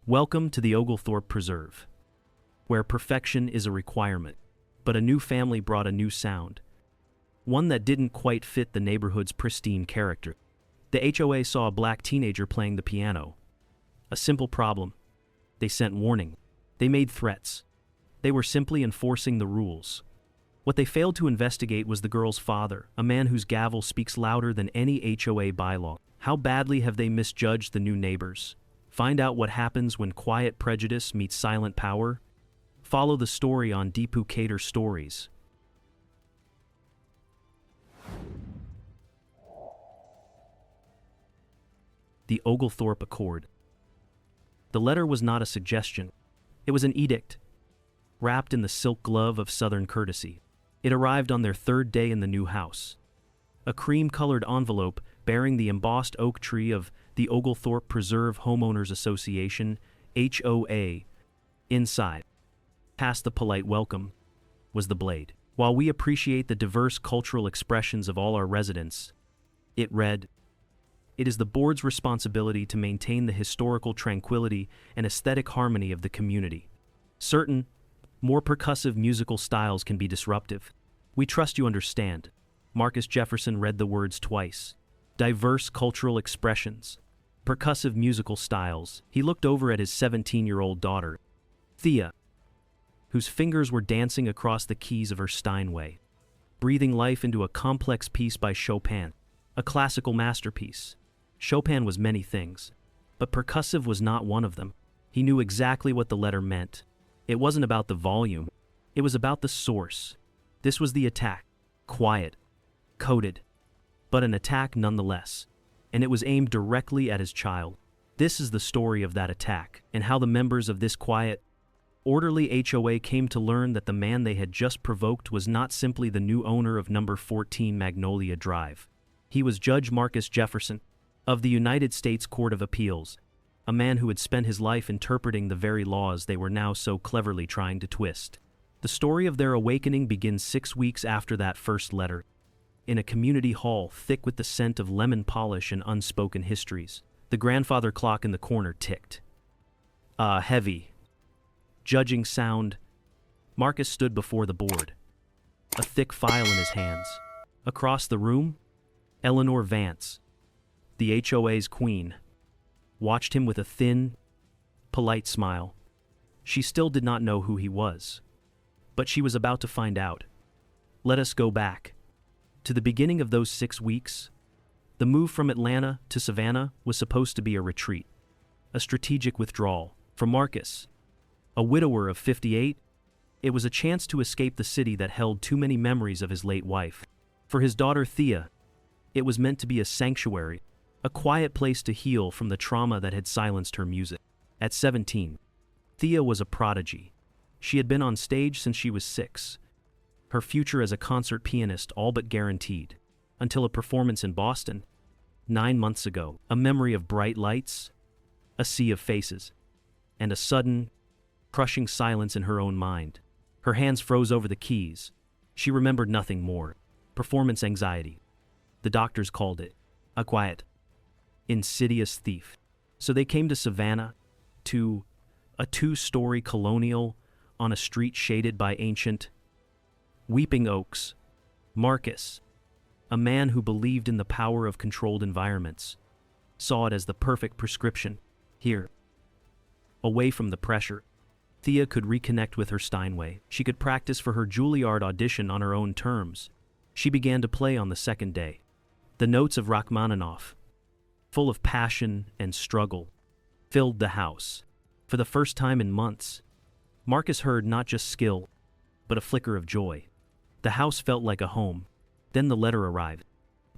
Welcome to the Oglethorpe Preserve, where perfection is a requirement, but a new family brought a new sound, one that didn't quite fit the neighborhood's pristine character. The HOA saw a black teenager playing the piano. A simple problem. They sent warning. They made threats. They were simply enforcing the rules. What they failed to investigate was the girl's father, a man whose gavel speaks louder than any HOA bylaw. How badly have they misjudged the new neighbors? Find out what happens when quiet prejudice meets silent power. Follow the story on Deepu Stories. The Oglethorpe Accord. The letter was not a suggestion. It was an edict, wrapped in the silk glove of Southern courtesy. It arrived on their third day in the new house. A cream-colored envelope bearing the embossed oak tree of the Oglethorpe Preserve Homeowners Association, HOA. Inside, past the polite welcome, was the blade. While we appreciate the diverse cultural expressions of all our residents, it read, "It is the board's responsibility to maintain the historical tranquility and aesthetic harmony of the community. Certain, more percussive musical styles can be disruptive. We trust you understand." Marcus Jefferson read the words twice. Diverse cultural expressions. Percussive musical styles. He looked over at his 17-year-old daughter, Thea, whose fingers were dancing across the keys of her Steinway, breathing life into a complex piece by Chopin, a classical masterpiece. Chopin was many things, but percussive was not one of them. He knew exactly what the letter meant. It wasn't about the volume. It was about the source. This was the attack. Quiet. Coded. But an attack nonetheless. And it was aimed directly at his child. This is the story of that attack, and how the members of this quiet, orderly HOA came to learn that the man they had just provoked was not simply the new owner of number 14 Magnolia Drive. He was Judge Marcus Jefferson, of the United States Court of Appeals, a man who had spent his life interpreting the very laws they were now so cleverly trying to twist. The story of their awakening begins 6 weeks after that first letter, in a community hall thick with the scent of lemon polish and unspoken histories. The grandfather clock in the corner ticked. Heavy, judging sound. Marcus stood before the board, a thick file in his hands. Across the room, Eleanor Vance, the HOA's queen, watched him with a thin, polite smile. She still did not know who he was, but she was about to find out. Let us go back to the beginning of those 6 weeks. The move from Atlanta to Savannah was supposed to be a retreat, a strategic withdrawal. For Marcus, a widower of 58, it was a chance to escape the city that held too many memories of his late wife. For his daughter Thea, it was meant to be a sanctuary, a quiet place to heal from the trauma that had silenced her music. At 17, Thea was a prodigy. She had been on stage since she was 6. Her future as a concert pianist all but guaranteed, until a performance in Boston, 9 months ago. A memory of bright lights, a sea of faces, and a sudden, crushing silence in her own mind. Her hands froze over the keys. She remembered nothing more. Performance anxiety. The doctors called it a quiet, insidious thief. So they came to Savannah, to a 2-story colonial on a street shaded by ancient, weeping oaks. Marcus, a man who believed in the power of controlled environments, saw it as the perfect prescription. Here, away from the pressure, Thea could reconnect with her Steinway. She could practice for her Juilliard audition on her own terms. She began to play on the second day. The notes of Rachmaninoff, full of passion and struggle, filled the house. For the first time in months, Marcus heard not just skill, but a flicker of joy. The house felt like a home. Then the letter arrived.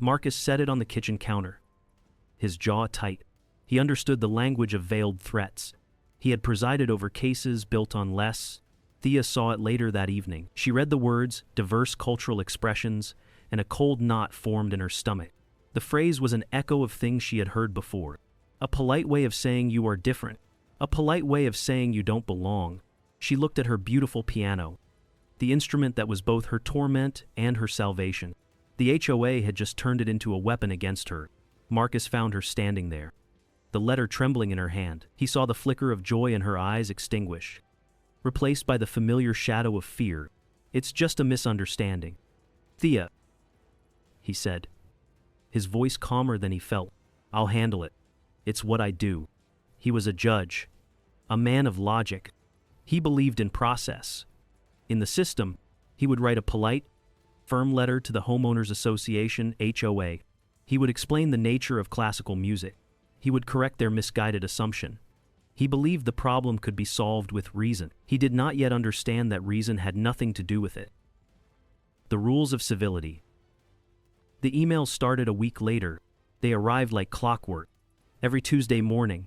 Marcus set it on the kitchen counter, his jaw tight. He understood the language of veiled threats. He had presided over cases built on less. Thea saw it later that evening. She read the words, diverse cultural expressions, and a cold knot formed in her stomach. The phrase was an echo of things she had heard before. A polite way of saying you are different. A polite way of saying you don't belong. She looked at her beautiful piano, the instrument that was both her torment and her salvation. The HOA had just turned it into a weapon against her. Marcus found her standing there, the letter trembling in her hand. He saw the flicker of joy in her eyes extinguish, replaced by the familiar shadow of fear. "It's just a misunderstanding. Thea," he said, his voice calmer than he felt. "I'll handle it. It's what I do." He was a judge, a man of logic. He believed in process. In the system, he would write a polite, firm letter to the Homeowners Association, HOA. He would explain the nature of classical music. He would correct their misguided assumption. He believed the problem could be solved with reason. He did not yet understand that reason had nothing to do with it. The Rules of Civility. The emails started a week later. They arrived like clockwork. Every Tuesday morning,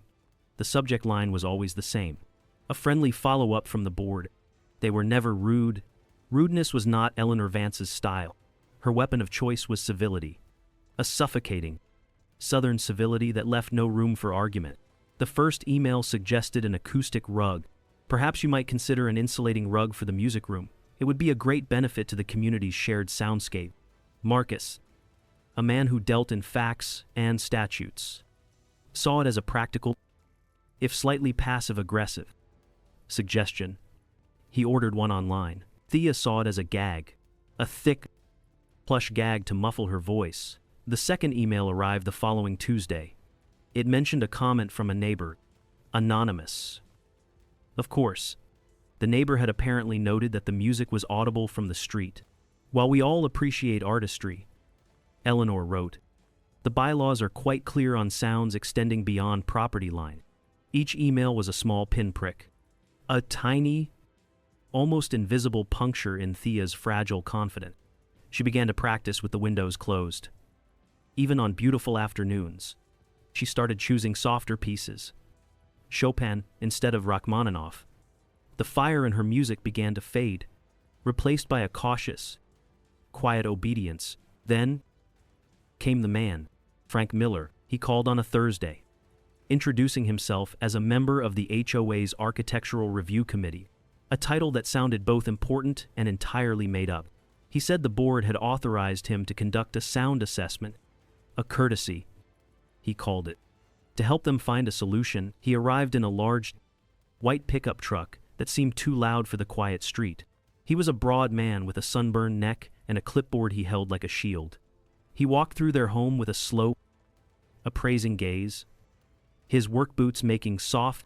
the subject line was always the same: a friendly follow-up from the board. They were never rude. Rudeness was not Eleanor Vance's style. Her weapon of choice was civility. A suffocating, Southern civility that left no room for argument. The first email suggested an acoustic rug. Perhaps you might consider an insulating rug for the music room. It would be a great benefit to the community's shared soundscape. Marcus, a man who dealt in facts and statutes, saw it as a practical, if slightly passive-aggressive, suggestion. He ordered one online. Thea saw it as a gag, a thick, plush gag to muffle her voice. The second email arrived the following Tuesday. It mentioned a comment from a neighbor, anonymous. Of course, the neighbor had apparently noted that the music was audible from the street. "While we all appreciate artistry," Eleanor wrote, "the bylaws are quite clear on sounds extending beyond property line." Each email was a small pinprick, a tiny, almost invisible puncture in Thea's fragile confidence. She began to practice with the windows closed. Even on beautiful afternoons, she started choosing softer pieces, Chopin instead of Rachmaninoff. The fire in her music began to fade, replaced by a cautious, quiet obedience. Then came the man, Frank Miller. He called on a Thursday, introducing himself as a member of the HOA's Architectural Review Committee, a title that sounded both important and entirely made up. He said the board had authorized him to conduct a sound assessment, a courtesy, he called it. To help them find a solution, he arrived in a large, white pickup truck that seemed too loud for the quiet street. He was a broad man with a sunburned neck and a clipboard he held like a shield. He walked through their home with a slow, appraising gaze, his work boots making soft,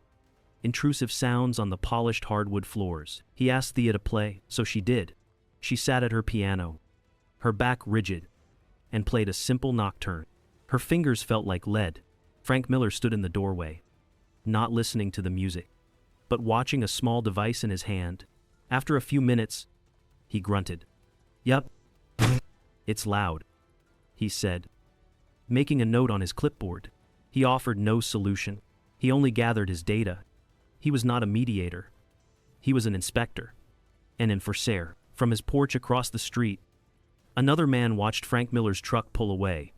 intrusive sounds on the polished hardwood floors. He asked Thea to play, so she did. She sat at her piano, her back rigid, and played a simple nocturne. Her fingers felt like lead. Frank Miller stood in the doorway, not listening to the music, but watching a small device in his hand. After a few minutes, he grunted. "Yup, it's loud," he said, making a note on his clipboard. He offered no solution. He only gathered his data. He was not a mediator. He was an inspector, an enforcer. From his porch across the street, another man watched Frank Miller's truck pull away.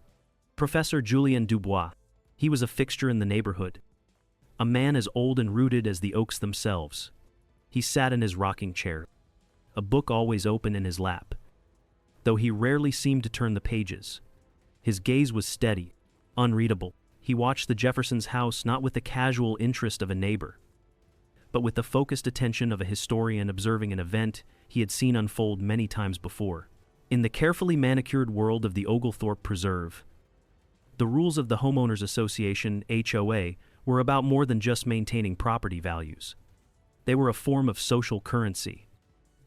Professor Julien Dubois. He was a fixture in the neighborhood, a man as old and rooted as the oaks themselves. He sat in his rocking chair, a book always open in his lap, though he rarely seemed to turn the pages. His gaze was steady, unreadable. He watched the Jeffersons' house not with the casual interest of a neighbor, but with the focused attention of a historian observing an event he had seen unfold many times before. In the carefully manicured world of the Oglethorpe Preserve, the rules of the Homeowners Association, HOA, were about more than just maintaining property values. They were a form of social currency.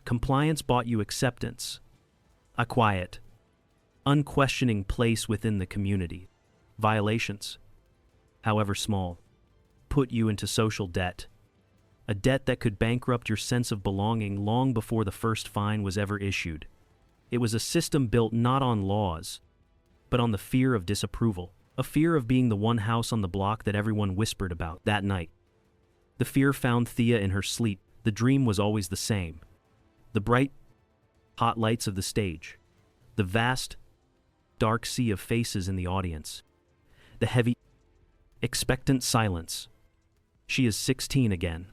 Compliance bought you acceptance, a quiet, unquestioning place within the community. Violations, however small, put you into social debt, a debt that could bankrupt your sense of belonging long before the first fine was ever issued. It was a system built not on laws, but on the fear of disapproval, a fear of being the one house on the block that everyone whispered about. That night, the fear found Thea in her sleep. The dream was always the same. The bright, hot lights of the stage, the vast, dark sea of faces in the audience, the heavy, expectant silence. She is 16 again,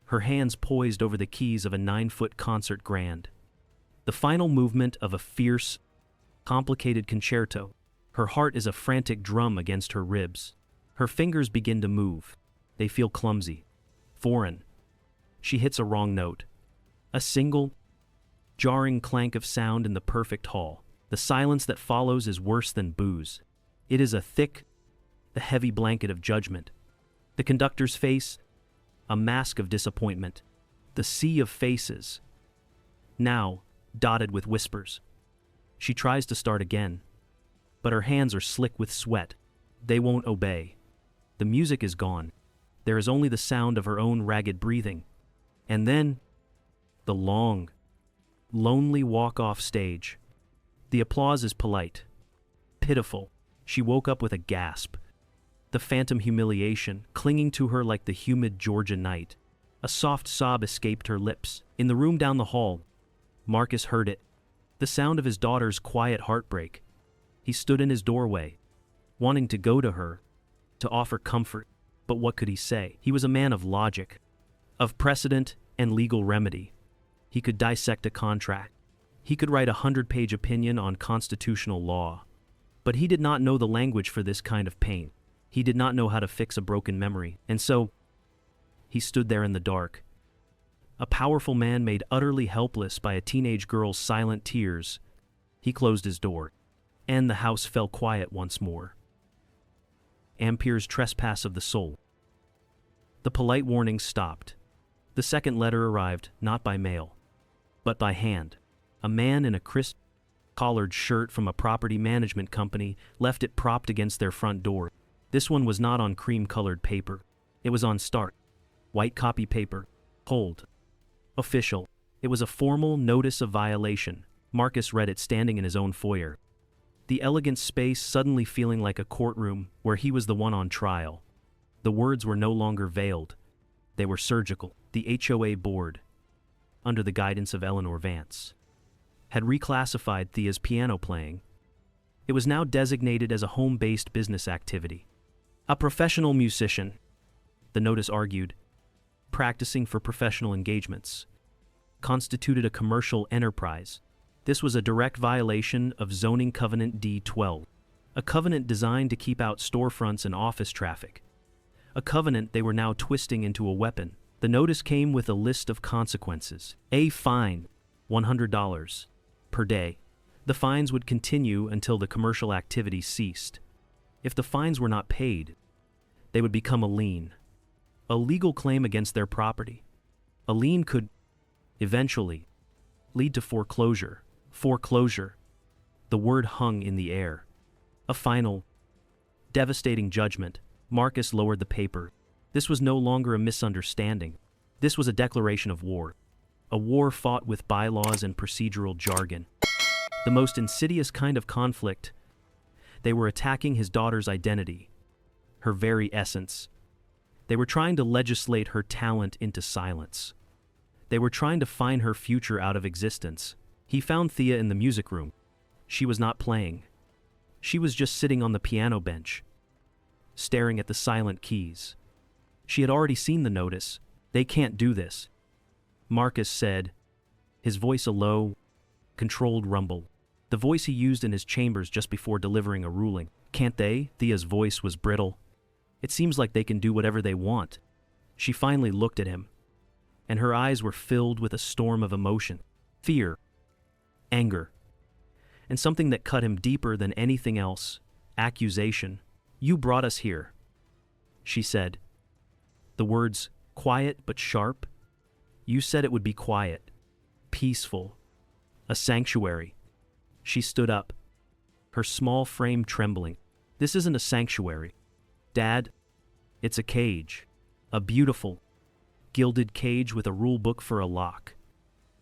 her hands poised over the keys of a 9-foot concert grand. The final movement of a fierce, complicated concerto. Her heart is a frantic drum against her ribs. Her fingers begin to move. They feel clumsy, foreign. She hits a wrong note. A single, jarring clank of sound in the perfect hall. The silence that follows is worse than booze. It is a thick, the heavy blanket of judgment. The conductor's face, a mask of disappointment. The sea of faces, now dotted with whispers. She tries to start again, but her hands are slick with sweat. They won't obey. The music is gone. There is only the sound of her own ragged breathing. And then, the long, lonely walk off stage. The applause is polite, pitiful. She woke up with a gasp. The phantom humiliation clinging to her like the humid Georgia night. A soft sob escaped her lips. In the room down the hall, Marcus heard it. The sound of his daughter's quiet heartbreak. He stood in his doorway, wanting to go to her, to offer comfort. But what could he say? He was a man of logic, of precedent and legal remedy. He could dissect a contract. He could write a 100-page opinion on constitutional law. But he did not know the language for this kind of pain. He did not know how to fix a broken memory. And so, he stood there in the dark. A powerful man made utterly helpless by a teenage girl's silent tears. He closed his door, and the house fell quiet once more. Ampere's Trespass of the Soul. The polite warning stopped. The second letter arrived, not by mail, but by hand. A man in a crisp, collared shirt from a property management company left it propped against their front door. This one was not on cream-colored paper. It was on stark, white copy paper. Hold. Official. It was a formal notice of violation. Marcus read it standing in his own foyer. The elegant space suddenly feeling like a courtroom where he was the one on trial. The words were no longer veiled. They were surgical. The HOA board, under the guidance of Eleanor Vance, had reclassified Thea's piano playing. It was now designated as a home-based business activity. A professional musician, the notice argued, practicing for professional engagements, constituted a commercial enterprise. This was a direct violation of Zoning Covenant D-12, a covenant designed to keep out storefronts and office traffic. A covenant they were now twisting into a weapon. The notice came with a list of consequences. A fine, $100 per day. The fines would continue until the commercial activity ceased. If the fines were not paid, they would become a lien, a legal claim against their property. A lien could, eventually, lead to foreclosure. Foreclosure. The word hung in the air. A final, devastating judgment. Marcus lowered the paper. This was no longer a misunderstanding. This was a declaration of war. A war fought with bylaws and procedural jargon. The most insidious kind of conflict. They were attacking his daughter's identity, her very essence. They were trying to legislate her talent into silence. They were trying to find her future out of existence. He found Thea in the music room. She was not playing. She was just sitting on the piano bench, staring at the silent keys. She had already seen the notice. They can't do this, Marcus said, his voice a low, controlled rumble. The voice he used in his chambers just before delivering a ruling. Can't they? Thea's voice was brittle. It seems like they can do whatever they want. She finally looked at him, and her eyes were filled with a storm of emotion. Fear, anger, and something that cut him deeper than anything else, accusation. You brought us here, she said. The words, quiet but sharp. You said it would be quiet, peaceful, a sanctuary. She stood up, her small frame trembling. This isn't a sanctuary, Dad. It's a cage, a beautiful, gilded cage with a rule book for a lock.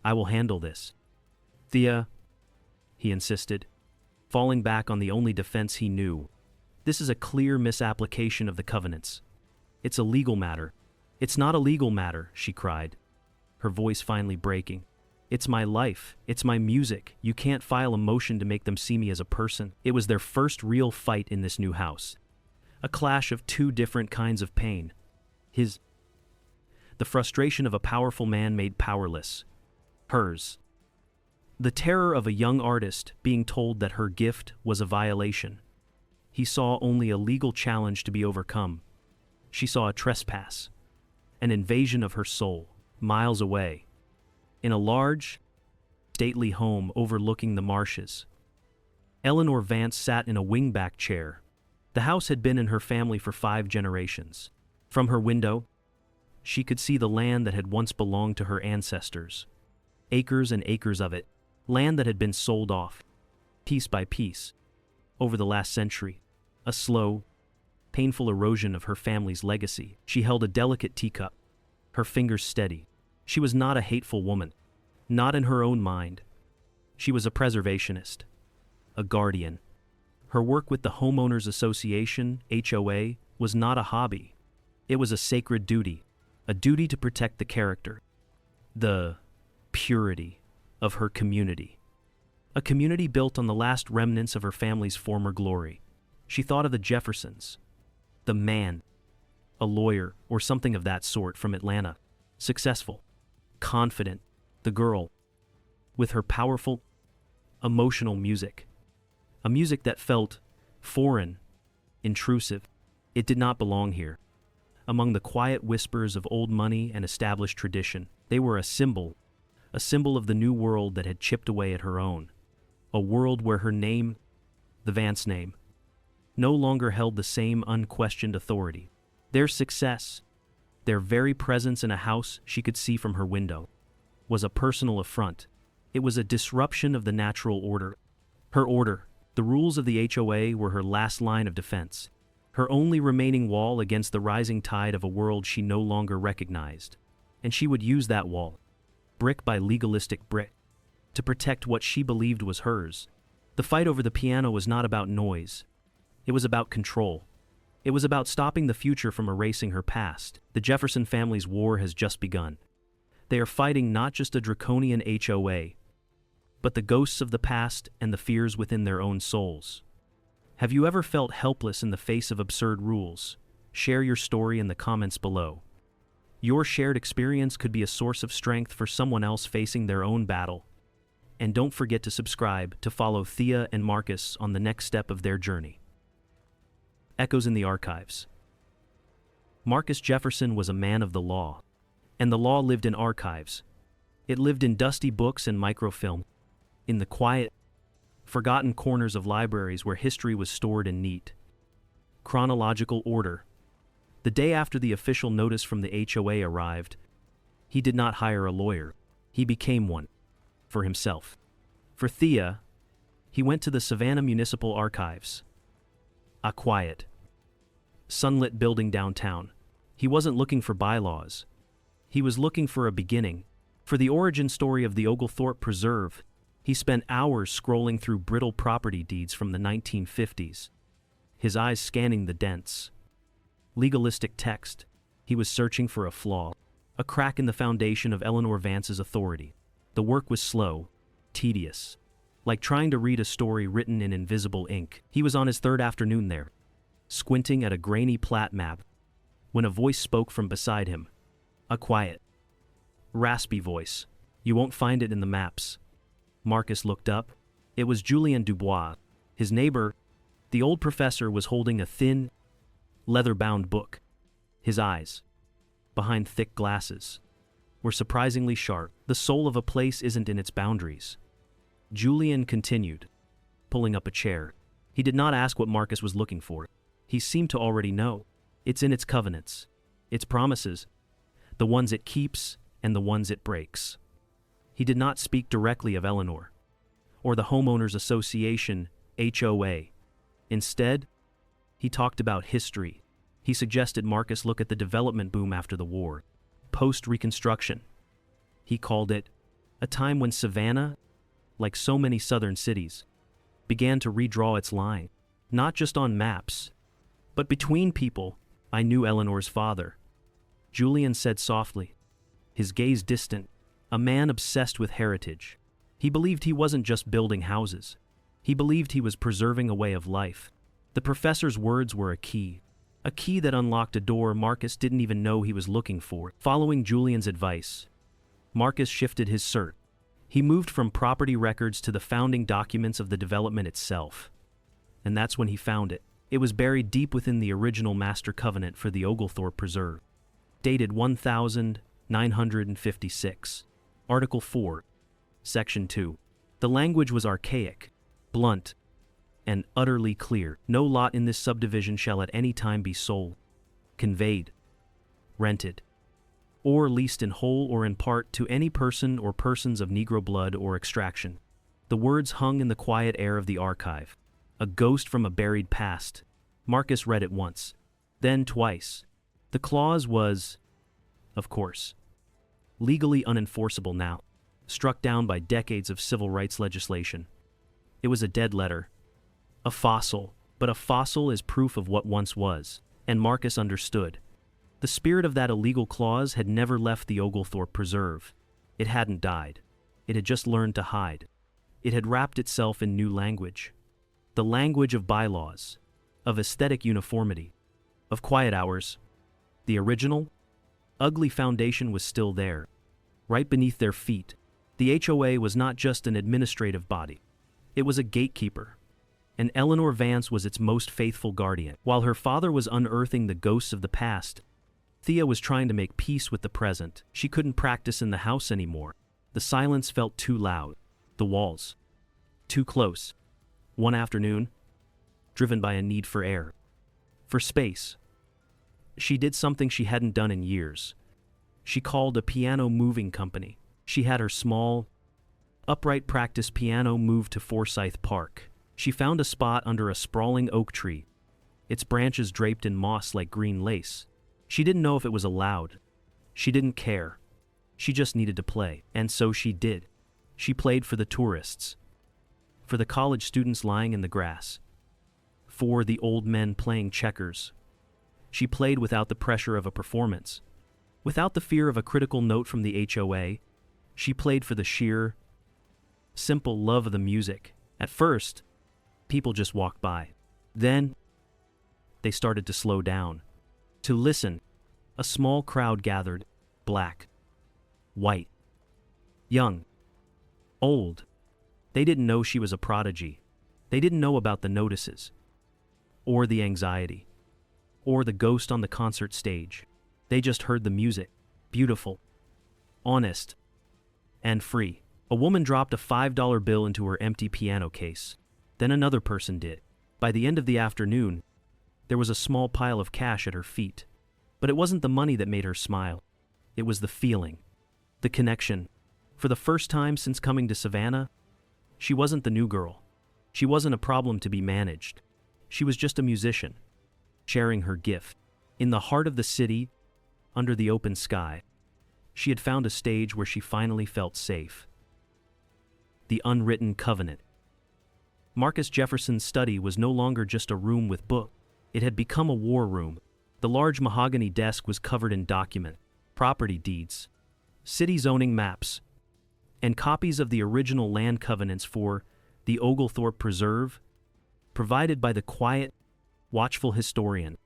I will handle this. Thea, he insisted, falling back on the only defense he knew. This is a clear misapplication of the covenants. It's a legal matter. It's not a legal matter, she cried, her voice finally breaking. It's my life. It's my music. You can't file a motion to make them see me as a person. It was their first real fight in this new house. A clash of two different kinds of pain. The frustration of a powerful man made powerless. Hers. The terror of a young artist being told that her gift was a violation. he saw only a legal challenge to be overcome. She saw a trespass, an invasion of her soul, miles away, in a large, stately home overlooking the marshes. Eleanor Vance sat in a wingback chair. The house had been in her family for 5 generations. From her window, she could see the land that had once belonged to her ancestors. Acres and acres of it, land that had been sold off, piece by piece, over the last century. A slow, painful erosion of her family's legacy. She held a delicate teacup, her fingers steady. She was not a hateful woman, not in her own mind. She was a preservationist, a guardian. Her work with the Homeowners Association, HOA, was not a hobby. It was a sacred duty, a duty to protect the character, the purity of her community. A community built on the last remnants of her family's former glory. She thought of the Jeffersons, the man, a lawyer or something of that sort from Atlanta, successful, confident, the girl, with her powerful, emotional music. A music that felt foreign, intrusive. It did not belong here. Among the quiet whispers of old money and established tradition, they were a symbol of the new world that had chipped away at her own. A world where her name, the Vance name, no longer held the same unquestioned authority. Their success, their very presence in a house she could see from her window, was a personal affront. It was a disruption of the natural order. Her order, the rules of the HOA, were her last line of defense, her only remaining wall against the rising tide of a world she no longer recognized. And she would use that wall, brick by legalistic brick, to protect what she believed was hers. The fight over the piano was not about noise. It was about control. It was about stopping the future from erasing her past. The Jefferson family's war has just begun. They are fighting not just a draconian HOA, but the ghosts of the past and the fears within their own souls. Have you ever felt helpless in the face of absurd rules? Share your story in the comments below. Your shared experience could be a source of strength for someone else facing their own battle. And don't forget to subscribe to follow Thea and Marcus on the next step of their journey. Echoes in the archives. Marcus Jefferson was a man of the law, and the law lived in archives. It lived in dusty books and microfilm, in the quiet, forgotten corners of libraries where history was stored in neat, chronological order. The day after the official notice from the HOA arrived, he did not hire a lawyer. He became one, for himself. For Thea, he went to the Savannah Municipal Archives, a quiet, sunlit building downtown. He wasn't looking for bylaws. He was looking for a beginning, for the origin story of the Oglethorpe Preserve. He spent hours scrolling through brittle property deeds from the 1950s, his eyes scanning the dense, legalistic text. He was searching for a flaw, a crack in the foundation of Eleanor Vance's authority. The work was slow, tedious, like trying to read a story written in invisible ink. He was on his 3rd afternoon there, squinting at a grainy plat map, when a voice spoke from beside him. A quiet, raspy voice. "You won't find it in the maps." Marcus looked up. It was Julien Dubois. His neighbor, the old professor, was holding a thin, leather-bound book. His eyes, behind thick glasses, were surprisingly sharp. The soul of a place isn't in its boundaries. Julien continued, pulling up a chair. He did not ask what Marcus was looking for. He seemed to already know. It's in its covenants, its promises, the ones it keeps and the ones it breaks. He did not speak directly of Eleanor, or the Homeowners Association, HOA. Instead, he talked about history. He suggested Marcus look at the development boom after the war, post-Reconstruction. He called it a time when Savannah, like so many southern cities, began to redraw its line, not just on maps, but between people. "I knew Eleanor's father," Julien said softly, his gaze distant, a man obsessed with heritage. He believed he wasn't just building houses. He believed he was preserving a way of life. The professor's words were a key that unlocked a door Marcus didn't even know he was looking for. Following Julien's advice, Marcus shifted his search. He moved from property records to the founding documents of the development itself. And that's when he found it. It was buried deep within the original Master Covenant for the Oglethorpe Preserve, dated 1956. Article 4, Section 2. The language was archaic, blunt, and utterly clear. No lot in this subdivision shall at any time be sold, conveyed, rented, or leased in whole or in part to any person or persons of Negro blood or extraction. The words hung in the quiet air of the archive. A ghost from a buried past. Marcus read it once, then twice. The clause was, of course, legally unenforceable now, struck down by decades of civil rights legislation. It was a dead letter, a fossil, but a fossil is proof of what once was, and Marcus understood. The spirit of that illegal clause had never left the Oglethorpe Preserve. It hadn't died. It had just learned to hide. It had wrapped itself in new language. The language of bylaws, of aesthetic uniformity, of quiet hours. The original, ugly foundation was still there, right beneath their feet. The HOA was not just an administrative body. It was a gatekeeper, and Eleanor Vance was its most faithful guardian. While her father was unearthing the ghosts of the past, Thea was trying to make peace with the present. She couldn't practice in the house anymore. The silence felt too loud. The walls, too close. One afternoon, driven by a need for air, for space, she did something she hadn't done in years. She called a piano moving company. She had her small, upright practice piano moved to Forsyth Park. She found a spot under a sprawling oak tree, its branches draped in moss like green lace. She didn't know if it was allowed. She didn't care. She just needed to play, and so she did. She played for the tourists, for the college students lying in the grass, for the old men playing checkers. She played without the pressure of a performance, without the fear of a critical note from the HOA. She played for the sheer, simple love of the music. At first, people just walked by. Then, they started to slow down, to listen. A small crowd gathered, black, white, young, old. They didn't know she was a prodigy. They didn't know about the notices, or the anxiety, or the ghost on the concert stage. They just heard the music, beautiful, honest, and free. A woman dropped a $5 bill into her empty piano case. Then another person did. By the end of the afternoon, there was a small pile of cash at her feet. But it wasn't the money that made her smile. It was the feeling, the connection. For the first time since coming to Savannah, she wasn't the new girl. She wasn't a problem to be managed. She was just a musician, sharing her gift. In the heart of the city, under the open sky, she had found a stage where she finally felt safe. The Unwritten Covenant. Marcus Jefferson's study was no longer just a room with books. It had become a war room. The large mahogany desk was covered in documents, property deeds, city zoning maps, and copies of the original land covenants for the Oglethorpe Preserve, provided by the quiet, watchful historian,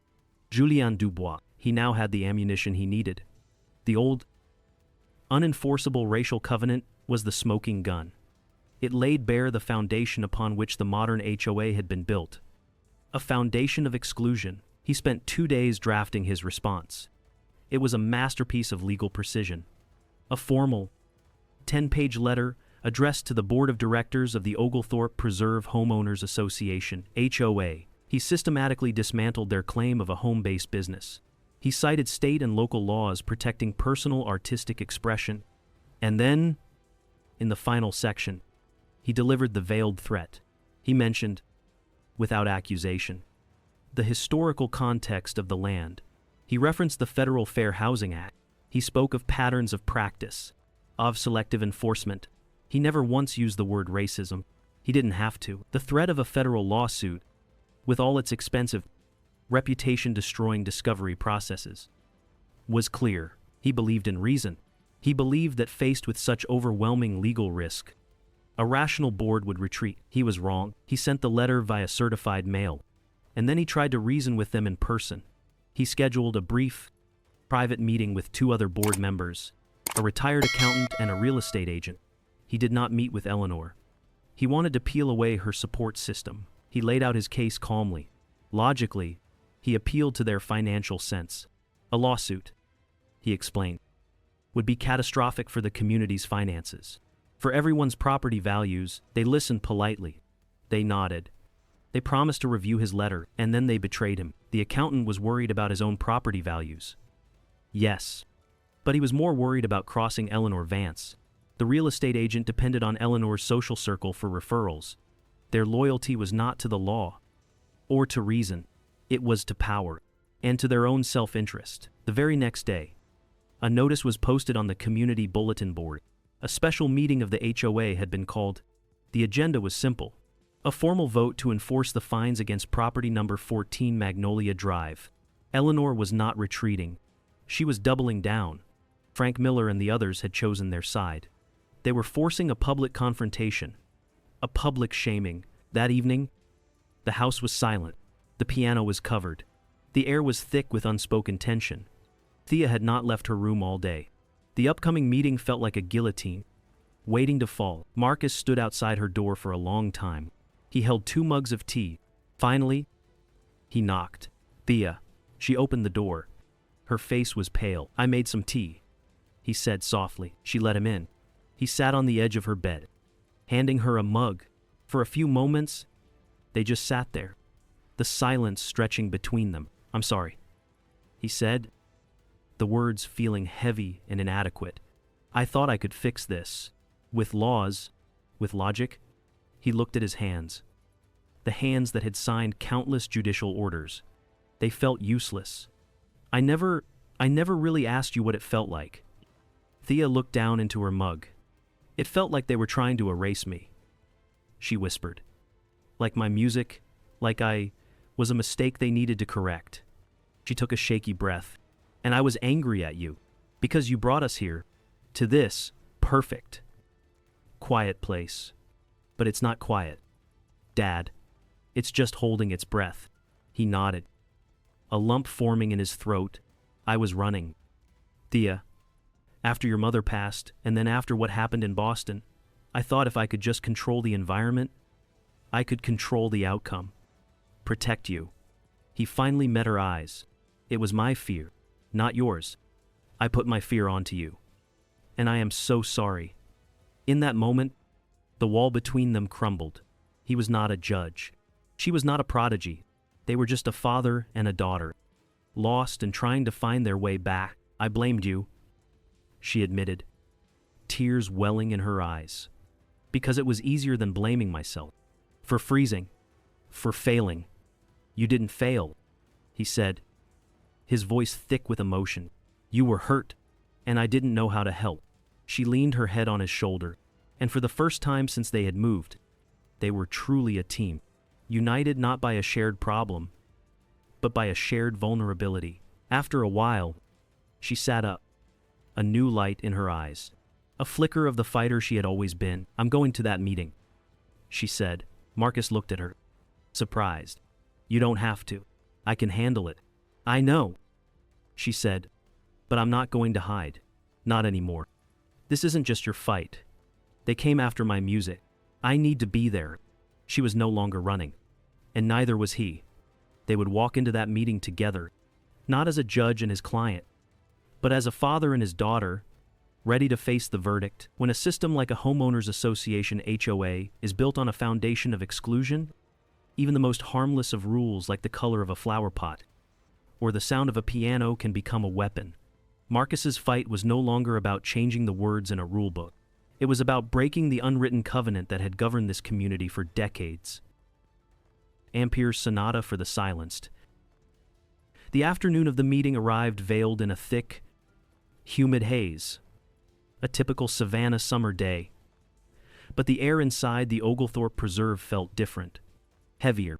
Julien Dubois. He now had the ammunition he needed. The old, unenforceable racial covenant was the smoking gun. It laid bare the foundation upon which the modern HOA had been built. A foundation of exclusion. He spent 2 days drafting his response. It was a masterpiece of legal precision. A formal, 10-page letter addressed to the Board of Directors of the Oglethorpe Preserve Homeowners Association, HOA. He systematically dismantled their claim of a home-based business. He cited state and local laws protecting personal artistic expression. And then, in the final section, he delivered the veiled threat. He mentioned, without accusation, the historical context of the land. He referenced the Federal Fair Housing Act. He spoke of patterns of practice, of selective enforcement. He never once used the word racism. He didn't have to. The threat of a federal lawsuit, with all its expensive, reputation-destroying discovery processes, was clear. He believed in reason. He believed that faced with such overwhelming legal risk, a rational board would retreat. He was wrong. He sent the letter via certified mail, and then he tried to reason with them in person. He scheduled a brief, private meeting with 2 other board members, a retired accountant and a real estate agent. He did not meet with Eleanor. He wanted to peel away her support system. He laid out his case calmly, Logically, he appealed to their financial sense. A lawsuit, he explained, would be catastrophic for the community's finances. For everyone's property values, they listened politely. They nodded. They promised to review his letter, and then they betrayed him. The accountant was worried about his own property values. Yes, but he was more worried about crossing Eleanor Vance. The real estate agent depended on Eleanor's social circle for referrals. Their loyalty was not to the law or to reason. It was to power and to their own self-interest. The very next day, a notice was posted on the community bulletin board. A special meeting of the HOA had been called. The agenda was simple: a formal vote to enforce the fines against property number 14 Magnolia Drive. Eleanor was not retreating. She was doubling down. Frank Miller and the others had chosen their side. They were forcing a public confrontation, a public shaming. That evening, the house was silent. The piano was covered. The air was thick with unspoken tension. Thea had not left her room all day. The upcoming meeting felt like a guillotine, waiting to fall. Marcus stood outside her door for a long time. He held 2 mugs of tea. Finally, he knocked. Thea. She opened the door. Her face was pale. "I made some tea," he said softly. She let him in. He sat on the edge of her bed, handing her a mug. For a few moments, they just sat there, the silence stretching between them. "I'm sorry," he said, the words feeling heavy and inadequate. "I thought I could fix this. With laws, with logic." He looked at his hands. The hands that had signed countless judicial orders. They felt useless. I never really asked you what it felt like." Thea looked down into her mug. "It felt like they were trying to erase me," she whispered. "Like my music, like I was a mistake they needed to correct." She took a shaky breath. "And I was angry at you, because you brought us here, to this perfect, quiet place. But it's not quiet, Dad. It's just holding its breath." He nodded, a lump forming in his throat. "I was running. Thea, after your mother passed, and then after what happened in Boston, I thought if I could just control the environment, I could control the outcome. Protect you." He finally met her eyes. "It was my fear, not yours. I put my fear onto you. And I am so sorry." In that moment, the wall between them crumbled. He was not a judge. She was not a prodigy. They were just a father and a daughter, lost and trying to find their way back. "I blamed you," she admitted, tears welling in her eyes. "Because it was easier than blaming myself. For freezing. For failing." "You didn't fail," he said, his voice thick with emotion. "You were hurt, and I didn't know how to help." She leaned her head on his shoulder, and for the first time since they had moved, they were truly a team, united not by a shared problem, but by a shared vulnerability. After a while, she sat up, a new light in her eyes, a flicker of the fighter she had always been. "I'm going to that meeting," she said. Marcus looked at her, surprised. "You don't have to. I can handle it." "I know," she said, "but I'm not going to hide. Not anymore. This isn't just your fight. They came after my music. I need to be there." She was no longer running, and neither was he. They would walk into that meeting together, not as a judge and his client, but as a father and his daughter, ready to face the verdict. When a system like a homeowners association HOA is built on a foundation of exclusion, even the most harmless of rules like the color of a flower pot or the sound of a piano can become a weapon. Marcus's fight was no longer about changing the words in a rulebook. It was about breaking the unwritten covenant that had governed this community for decades. Ampere's Sonata for the Silenced. The afternoon of the meeting arrived veiled in a thick, humid haze, a typical Savannah summer day. But the air inside the Oglethorpe Preserve felt different, heavier,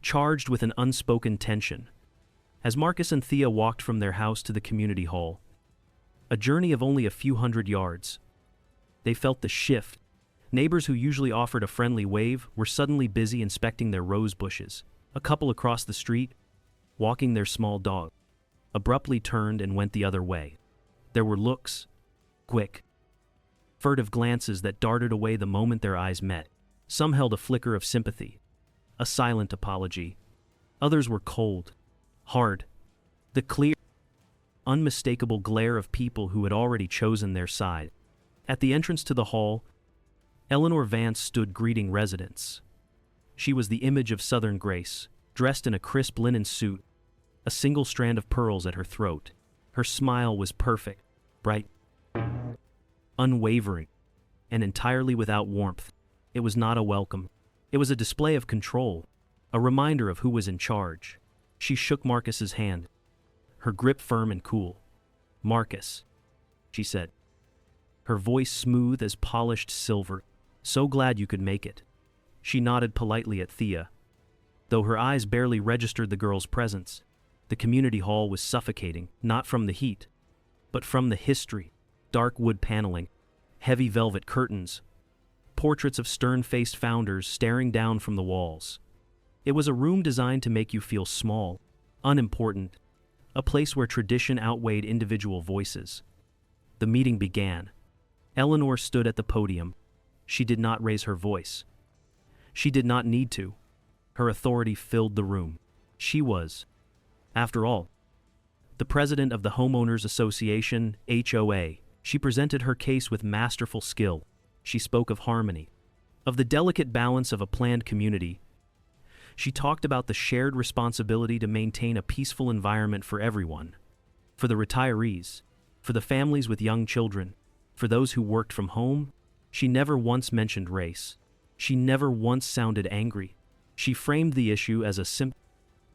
charged with an unspoken tension. As Marcus and Thea walked from their house to the community hall, a journey of only a few hundred yards, they felt the shift. Neighbors who usually offered a friendly wave were suddenly busy inspecting their rose bushes. A couple across the street, walking their small dog, abruptly turned and went the other way. There were looks, quick, furtive glances that darted away the moment their eyes met. Some held a flicker of sympathy, a silent apology, Others were cold, hard, the clear, unmistakable glare of people who had already chosen their side. At the entrance to the hall, Eleanor Vance stood greeting residents. She was the image of Southern grace, dressed in a crisp linen suit, a single strand of pearls at her throat. Her smile was perfect, bright, unwavering, and entirely without warmth. It was not a welcome. It was a display of control, a reminder of who was in charge. She shook Marcus's hand, her grip firm and cool. "Marcus," she said, her voice smooth as polished silver. "So glad you could make it." She nodded politely at Thea. Though her eyes barely registered the girl's presence, the community hall was suffocating, not from the heat, but from the history. Dark wood paneling, heavy velvet curtains, portraits of stern-faced founders staring down from the walls. It was a room designed to make you feel small, unimportant, a place where tradition outweighed individual voices. The meeting began. Eleanor stood at the podium. She did not raise her voice. She did not need to. Her authority filled the room. She was, after all, the president of the Homeowners Association, HOA. She presented her case with masterful skill. She spoke of harmony, of the delicate balance of a planned community. She talked about the shared responsibility to maintain a peaceful environment for everyone, for the retirees, for the families with young children, for those who worked from home. She never once mentioned race. She never once sounded angry. She framed the issue as a simple,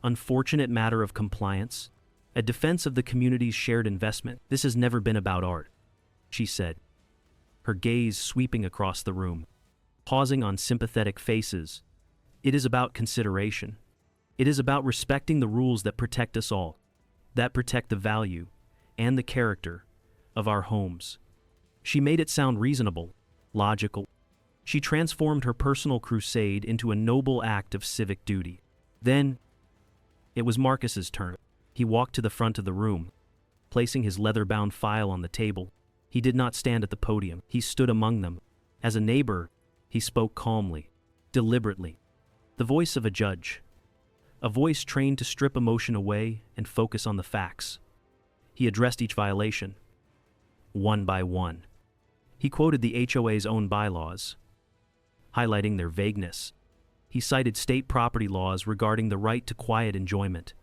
unfortunate matter of compliance, a defense of the community's shared investment. "This has never been about art," she said, her gaze sweeping across the room, pausing on sympathetic faces. "It is about consideration. It is about respecting the rules that protect us all, that protect the value and the character of our homes." She made it sound reasonable, logical. She transformed her personal crusade into a noble act of civic duty. Then, it was Marcus's turn. He walked to the front of the room, placing his leather-bound file on the table. He did not stand at the podium. He stood among them. As a neighbor, he spoke calmly, deliberately. The voice of a judge. A voice trained to strip emotion away and focus on the facts. He addressed each violation, one by one. He quoted the HOA's own bylaws, highlighting their vagueness. He cited state property laws regarding the right to quiet enjoyment,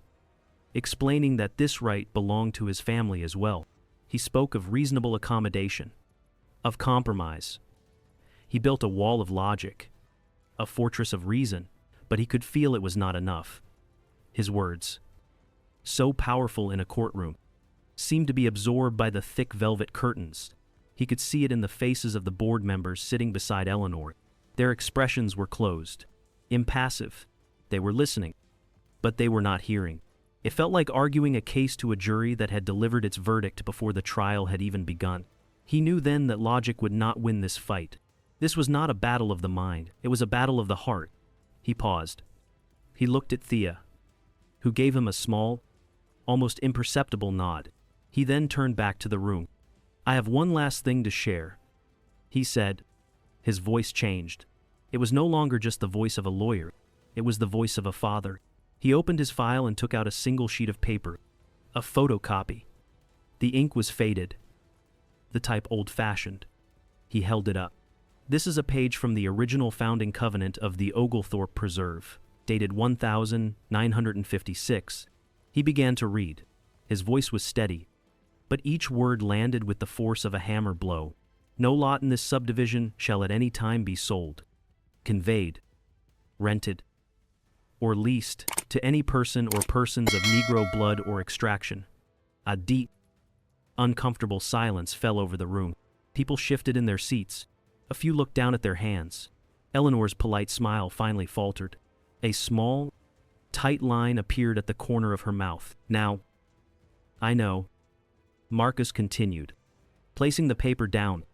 explaining that this right belonged to his family as well. He spoke of reasonable accommodation, of compromise. He built a wall of logic, a fortress of reason, but he could feel it was not enough. His words, so powerful in a courtroom, seemed to be absorbed by the thick velvet curtains. He could see it in the faces of the board members sitting beside Eleanor. Their expressions were closed, impassive. They were listening, but they were not hearing. It felt like arguing a case to a jury that had delivered its verdict before the trial had even begun. He knew then that logic would not win this fight. This was not a battle of the mind. It was a battle of the heart. He paused. He looked at Thea, who gave him a small, almost imperceptible nod. He then turned back to the room. "I have one last thing to share," he said. His voice changed. It was no longer just the voice of a lawyer. It was the voice of a father. He opened his file and took out a single sheet of paper, a photocopy. The ink was faded, the type old-fashioned. He held it up. "This is a page from the original founding covenant of the Oglethorpe Preserve, dated 1956. He began to read. His voice was steady, but each word landed with the force of a hammer blow. "No lot in this subdivision shall at any time be sold, conveyed, rented, or leased to any person or persons of Negro blood or extraction." A deep, uncomfortable silence fell over the room. People shifted in their seats. A few looked down at their hands. Eleanor's polite smile finally faltered. A small, tight line appeared at the corner of her mouth. "Now, I know," Marcus continued, placing the paper down,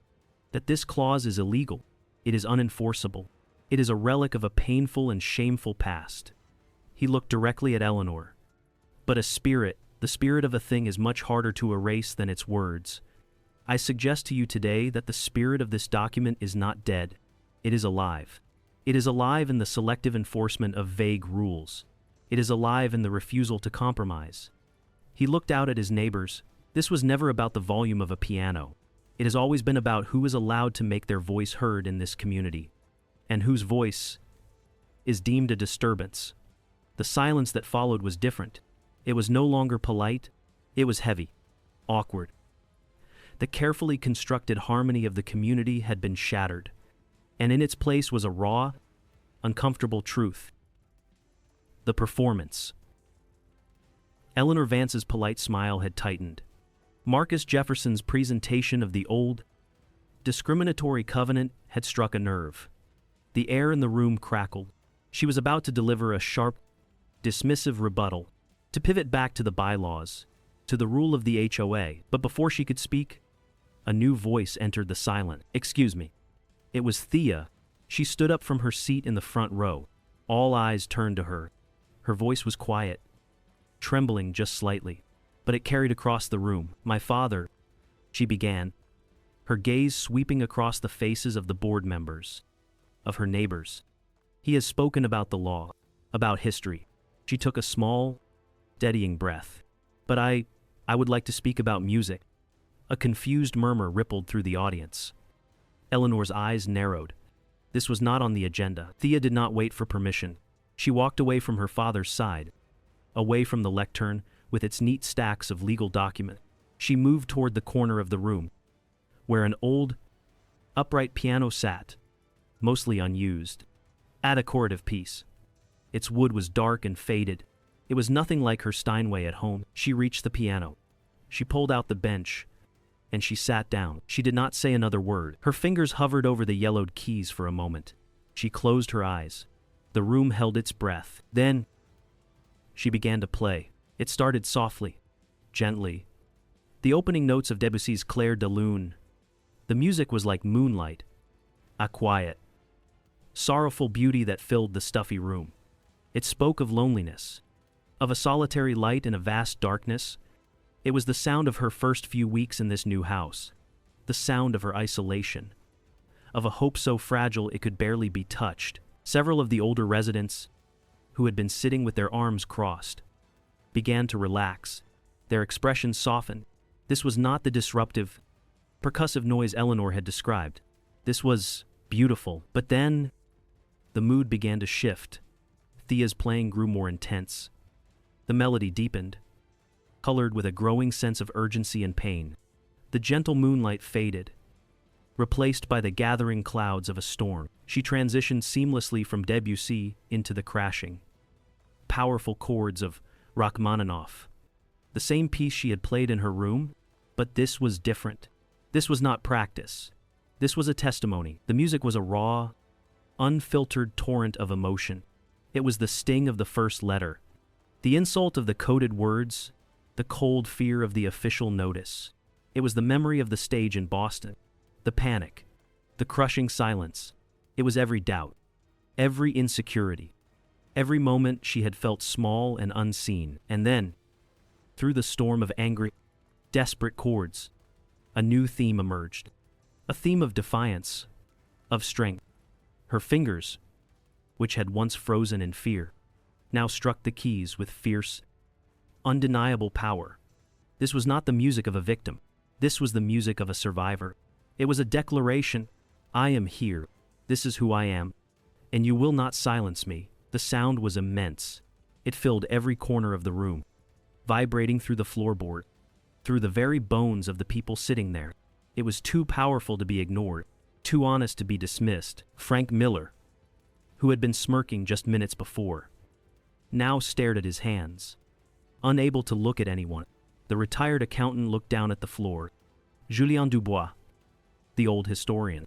"that this clause is illegal. It is unenforceable. It is a relic of a painful and shameful past." He looked directly at Eleanor. "But a spirit, the spirit of a thing is much harder to erase than its words. I suggest to you today that the spirit of this document is not dead. It is alive. It is alive in the selective enforcement of vague rules. It is alive in the refusal to compromise. He looked out at his neighbors. This was never about the volume of a piano. It has always been about who is allowed to make their voice heard in this community, and whose voice is deemed a disturbance. The silence that followed was different. It was no longer polite, it was heavy, awkward. The carefully constructed harmony of the community had been shattered, and in its place was a raw, uncomfortable truth. The performance. Eleanor Vance's polite smile had tightened. Marcus Jefferson's presentation of the old, discriminatory covenant had struck a nerve. The air in the room crackled. She was about to deliver a sharp, dismissive rebuttal, to pivot back to the bylaws, to the rule of the HOA, but before she could speak, a new voice entered the silence. "Excuse me." It was Thea. She stood up from her seat in the front row. All eyes turned to her. Her voice was quiet, trembling just slightly, but it carried across the room. "My father," she began, her gaze sweeping across the faces of the board members, of her neighbors. "He has spoken about the law, about history." She took a small, steadying breath. "But I would like to speak about music." A confused murmur rippled through the audience. Eleanor's eyes narrowed. This was not on the agenda. Thea did not wait for permission. She walked away from her father's side, away from the lectern with its neat stacks of legal documents. She moved toward the corner of the room, where an old, upright piano sat, mostly unused, at a chord of peace. Its wood was dark and faded. It was nothing like her Steinway at home. She reached the piano. She pulled out the bench, and she sat down. She did not say another word. Her fingers hovered over the yellowed keys for a moment. She closed her eyes. The room held its breath. Then, she began to play. It started softly, gently. The opening notes of Debussy's Clair de Lune. The music was like moonlight, a quiet, sorrowful beauty that filled the stuffy room. It spoke of loneliness, of a solitary light in a vast darkness. It was the sound of her first few weeks in this new house, the sound of her isolation, of a hope so fragile it could barely be touched. Several of the older residents, who had been sitting with their arms crossed, began to relax. Their expressions softened. This was not the disruptive, percussive noise Eleanor had described. This was beautiful. But then, the mood began to shift. Thea's playing grew more intense. The melody deepened, colored with a growing sense of urgency and pain. The gentle moonlight faded, replaced by the gathering clouds of a storm. She transitioned seamlessly from Debussy into the crashing, powerful chords of Rachmaninoff. The same piece she had played in her room, but this was different. This was not practice. This was a testimony. The music was a raw, unfiltered torrent of emotion. It was the sting of the first letter, the insult of the coded words, the cold fear of the official notice. It was the memory of the stage in Boston, the panic, the crushing silence. It was every doubt, every insecurity, every moment she had felt small and unseen. And then, through the storm of angry, desperate chords, a new theme emerged. A theme of defiance, of strength. Her fingers, which had once frozen in fear, now struck the keys with fierce, undeniable power. This was not the music of a victim. This was the music of a survivor. It was a declaration. I am here. This is who I am. And you will not silence me. The sound was immense. It filled every corner of the room, vibrating through the floorboard, through the very bones of the people sitting there. It was too powerful to be ignored, too honest to be dismissed. Frank Miller, who had been smirking just minutes before, now stared at his hands, unable to look at anyone. The retired accountant looked down at the floor. Julien Dubois, the old historian,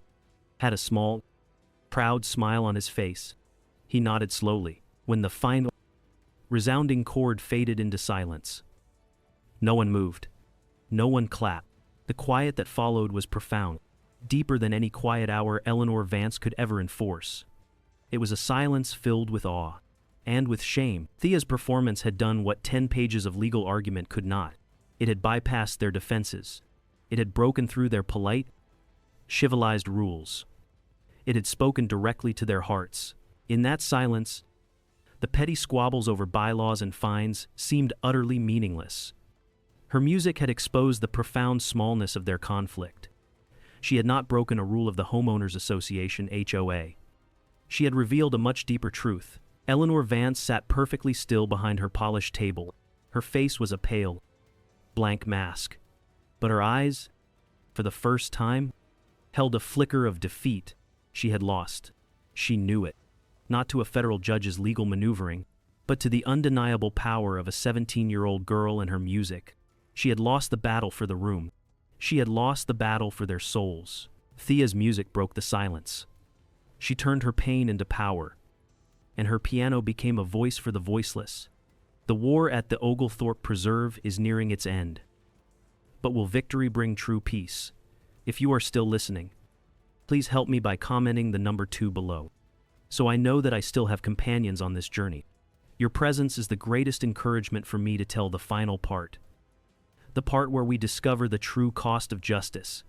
had a small, proud smile on his face. He nodded slowly when the final, resounding chord faded into silence. No one moved. No one clapped. The quiet that followed was profound, deeper than any quiet hour Eleanor Vance could ever enforce. It was a silence filled with awe and with shame. Thea's performance had done what 10 pages of legal argument could not. It had bypassed their defenses. It had broken through their polite, civilized rules. It had spoken directly to their hearts. In that silence, The petty squabbles over bylaws and fines seemed utterly meaningless. Her music had exposed the profound smallness of their conflict. She had not broken a rule of the Homeowners Association, HOA. She had revealed a much deeper truth. Eleanor Vance sat perfectly still behind her polished table. Her face was a pale, blank mask. But her eyes, for the first time, held a flicker of defeat. She had lost. She knew it. Not to a federal judge's legal maneuvering, but to the undeniable power of a 17-year-old girl and her music. She had lost the battle for the room. She had lost the battle for their souls. Thea's music broke the silence. She turned her pain into power, and her piano became a voice for the voiceless. The war at the Oglethorpe Preserve is nearing its end. But will victory bring true peace? If you are still listening, please help me by commenting the number 2 below, so I know that I still have companions on this journey. Your presence is the greatest encouragement for me to tell the final part. The part where we discover the true cost of justice.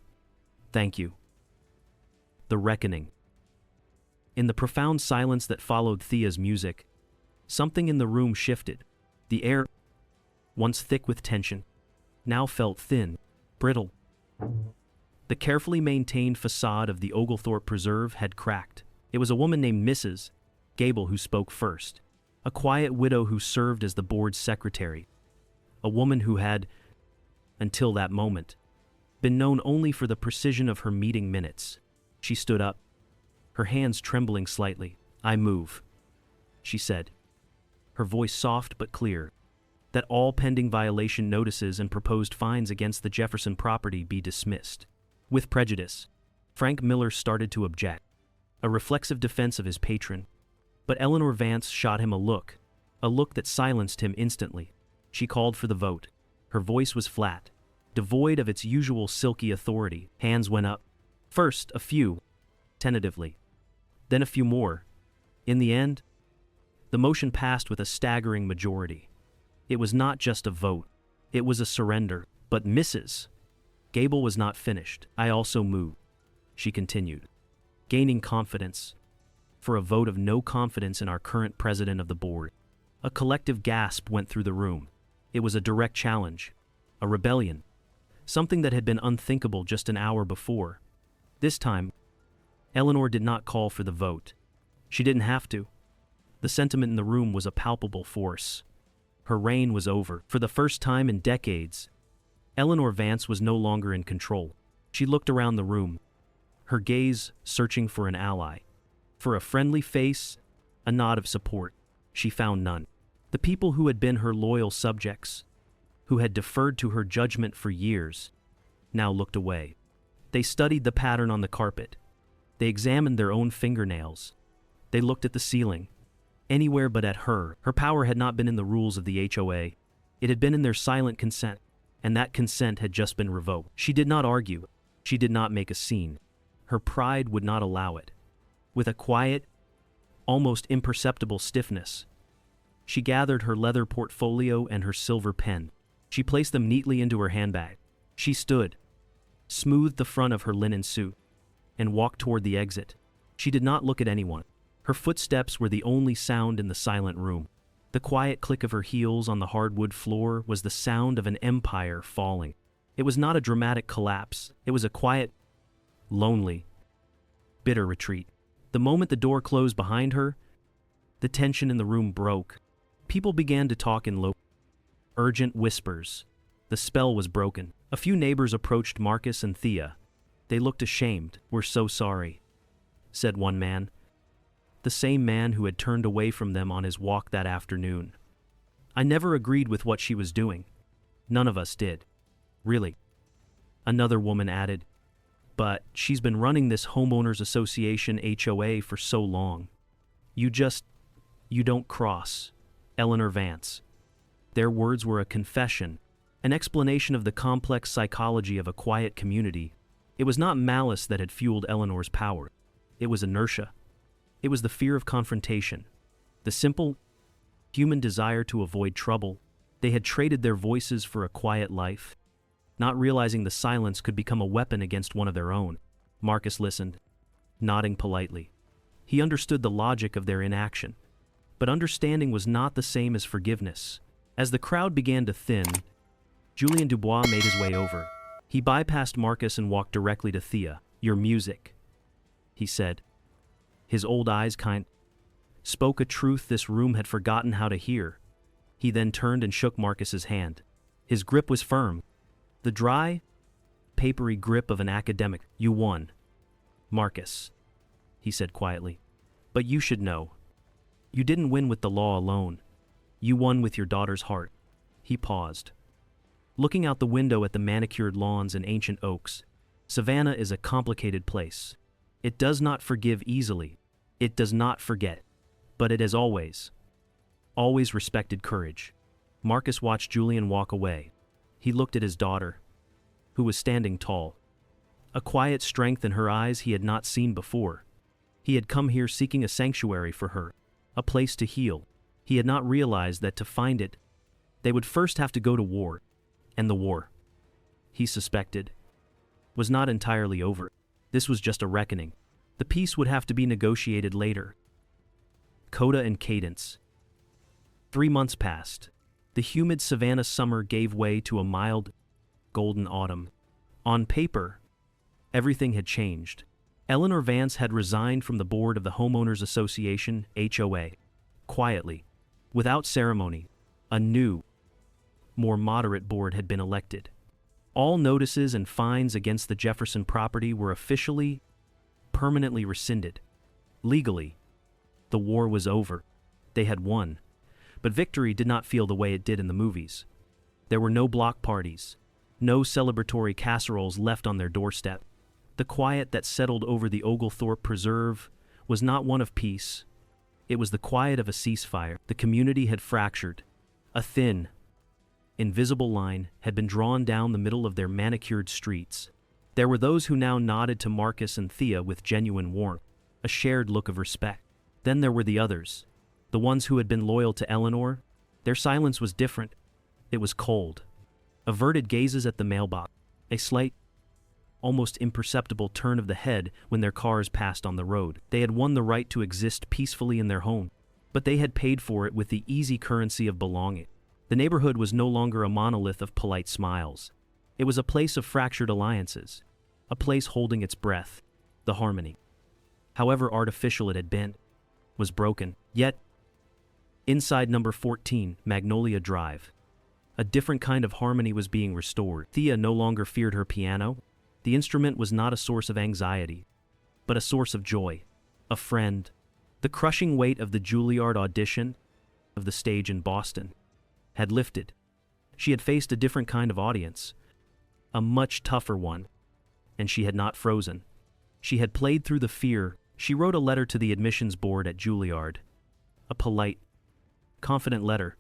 Thank you. The Reckoning. In the profound silence that followed Thea's music, something in the room shifted. The air, once thick with tension, now felt thin, brittle. The carefully maintained facade of the Oglethorpe Preserve had cracked. It was a woman named Mrs. Gable who spoke first, a quiet widow who served as the board's secretary, a woman who had, until that moment, been known only for the precision of her meeting minutes. She stood up, her hands trembling slightly. "I move," she said, her voice soft but clear, "that all pending violation notices and proposed fines against the Jefferson property be dismissed." With prejudice, Frank Miller started to object, a reflexive defense of his patron. But Eleanor Vance shot him a look that silenced him instantly. She called for the vote. Her voice was flat, devoid of its usual silky authority. Hands went up. First, a few, tentatively. Then a few more. In the end, the motion passed with a staggering majority. It was not just a vote. It was a surrender. But Mrs. Gable was not finished. "I also move," she continued, gaining confidence, "for a vote of no confidence in our current president of the board." A collective gasp went through the room. It was a direct challenge, a rebellion, something that had been unthinkable just an hour before. This time, Eleanor did not call for the vote. She didn't have to. The sentiment in the room was a palpable force. Her reign was over. For the first time in decades, Eleanor Vance was no longer in control. She looked around the room, her gaze searching for an ally, for a friendly face, a nod of support. She found none. The people who had been her loyal subjects, who had deferred to her judgment for years, now looked away. They studied the pattern on the carpet. They examined their own fingernails. They looked at the ceiling. Anywhere but at her. Her power had not been in the rules of the HOA. It had been in their silent consent, and that consent had just been revoked. She did not argue. She did not make a scene. Her pride would not allow it. With a quiet, almost imperceptible stiffness, she gathered her leather portfolio and her silver pen. She placed them neatly into her handbag. She stood, smoothed the front of her linen suit, and walked toward the exit. She did not look at anyone. Her footsteps were the only sound in the silent room. The quiet click of her heels on the hardwood floor was the sound of an empire falling. It was not a dramatic collapse. It was a quiet, lonely, bitter retreat. The moment the door closed behind her, the tension in the room broke. People began to talk in low, urgent whispers. The spell was broken. A few neighbors approached Marcus and Thea. They looked ashamed. "We're so sorry," said one man, the same man who had turned away from them on his walk that afternoon. "I never agreed with what she was doing. None of us did. Really," another woman added. "But she's been running this Homeowners Association HOA for so long. You don't cross Eleanor Vance." Their words were a confession, an explanation of the complex psychology of a quiet community. It was not malice that had fueled Eleanor's power. It was inertia. It was the fear of confrontation, the simple, human desire to avoid trouble. They had traded their voices for a quiet life, not realizing the silence could become a weapon against one of their own. Marcus listened, nodding politely. He understood the logic of their inaction, But understanding was not the same as forgiveness. As the crowd began to thin, Julien Dubois made his way over. He bypassed Marcus and walked directly to Thea. "Your music," he said. His old eyes spoke a truth this room had forgotten how to hear. He then turned and shook Marcus's hand. His grip was firm, the dry, papery grip of an academic. "You won, Marcus," he said quietly. "But you should know. You didn't win with the law alone. You won with your daughter's heart." He paused, looking out the window at the manicured lawns and ancient oaks. Savannah is a complicated place. It does not forgive easily. It does not forget. But it has always respected courage. Marcus watched Julien walk away. He looked at his daughter, who was standing tall. A quiet strength in her eyes he had not seen before. He had come here seeking a sanctuary for her, a place to heal. He had not realized that to find it, they would first have to go to war. And the war, he suspected, was not entirely over. This was just a reckoning. The peace would have to be negotiated later. Coda and Cadence. 3 months passed. The humid Savannah summer gave way to a mild, golden autumn. On paper, everything had changed. Eleanor Vance had resigned from the board of the Homeowners Association, HOA. Quietly, without ceremony, a new, more moderate board had been elected. All notices and fines against the Jefferson property were officially, permanently rescinded. Legally, the war was over. They had won. But victory did not feel the way it did in the movies. There were no block parties, no celebratory casseroles left on their doorstep. The quiet that settled over the Oglethorpe Preserve was not one of peace. It was the quiet of a ceasefire. The community had fractured. A thin, invisible line had been drawn down the middle of their manicured streets. There were those who now nodded to Marcus and Thea with genuine warmth, a shared look of respect. Then there were the others, the ones who had been loyal to Eleanor. Their silence was different. It was cold. Averted gazes at the mailbox, a slight, almost imperceptible turn of the head when their cars passed on the road. They had won the right to exist peacefully in their home, but they had paid for it with the easy currency of belonging. The neighborhood was no longer a monolith of polite smiles. It was a place of fractured alliances, a place holding its breath. The harmony, however artificial it had been, was broken. Yet, inside number 14, Magnolia Drive, a different kind of harmony was being restored. Thea no longer feared her piano. The instrument was not a source of anxiety, but a source of joy, a friend. The crushing weight of the Juilliard audition, of the stage in Boston, had lifted. She had faced a different kind of audience, a much tougher one, and she had not frozen. She had played through the fear. She wrote a letter to the admissions board at Juilliard, a polite, confident letter.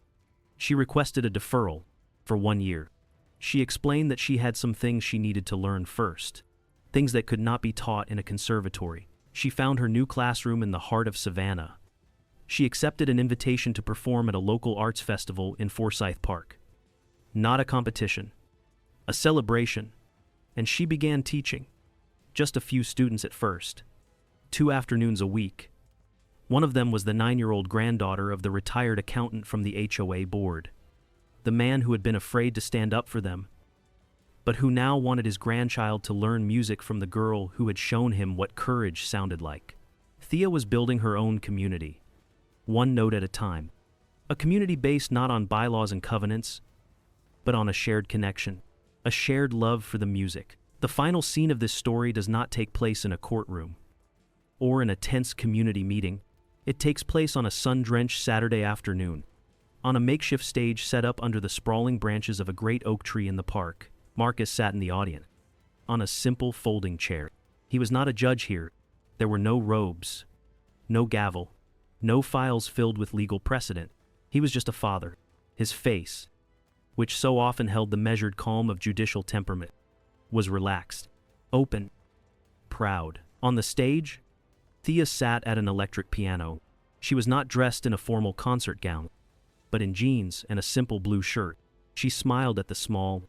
She requested a deferral for 1 year. She explained that she had some things she needed to learn first, things that could not be taught in a conservatory. She found her new classroom in the heart of Savannah. She accepted an invitation to perform at a local arts festival in Forsyth Park. Not a competition, a celebration, and she began teaching. Just a few students at first, 2 afternoons a week. One of them was the 9-year-old granddaughter of the retired accountant from the HOA board, the man who had been afraid to stand up for them, but who now wanted his grandchild to learn music from the girl who had shown him what courage sounded like. Thea was building her own community, one note at a time. A community based not on bylaws and covenants, but on a shared connection, a shared love for the music. The final scene of this story does not take place in a courtroom or in a tense community meeting. It takes place on a sun-drenched Saturday afternoon, on a makeshift stage set up under the sprawling branches of a great oak tree in the park. Marcus sat in the audience, on a simple folding chair. He was not a judge here. There were no robes, no gavel, no files filled with legal precedent. He was just a father. His face, which so often held the measured calm of judicial temperament, was relaxed, open, proud. On the stage, Thea sat at an electric piano. She was not dressed in a formal concert gown, but in jeans and a simple blue shirt. She smiled at the small,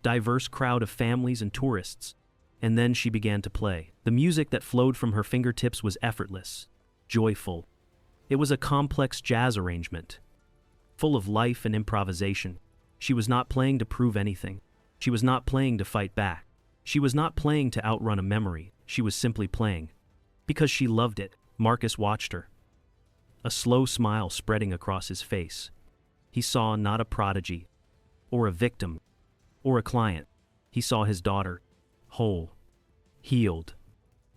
diverse crowd of families and tourists, and then she began to play. The music that flowed from her fingertips was effortless, joyful, It was a complex jazz arrangement, full of life and improvisation. She was not playing to prove anything. She was not playing to fight back. She was not playing to outrun a memory. She was simply playing because she loved it. Marcus watched her, a slow smile spreading across his face. He saw not a prodigy, or a victim, or a client. He saw his daughter, whole, healed,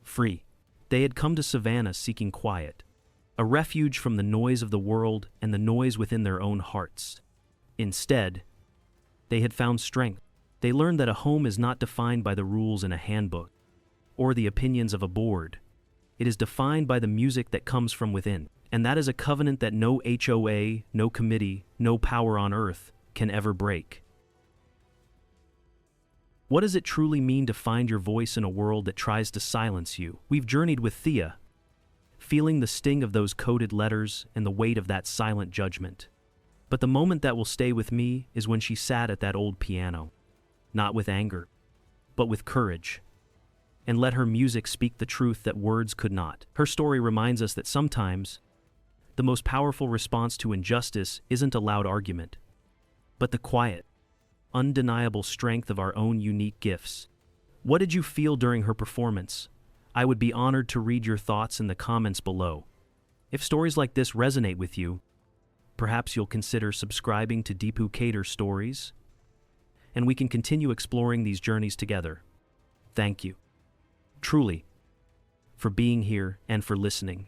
free. They had come to Savannah seeking quiet, a refuge from the noise of the world and the noise within their own hearts. Instead, they had found strength. They learned that a home is not defined by the rules in a handbook or the opinions of a board. It is defined by the music that comes from within, and that is a covenant that no HOA, no committee, no power on earth can ever break. What does it truly mean to find your voice in a world that tries to silence you? We've journeyed with Thea, feeling the sting of those coded letters and the weight of that silent judgment. But the moment that will stay with me is when she sat at that old piano, not with anger, but with courage, and let her music speak the truth that words could not. Her story reminds us that sometimes the most powerful response to injustice isn't a loud argument, but the quiet, undeniable strength of our own unique gifts. What did you feel during her performance? I would be honored to read your thoughts in the comments below. If stories like this resonate with you, perhaps you'll consider subscribing to Deepu Cater Stories, and we can continue exploring these journeys together. Thank you, truly, for being here and for listening.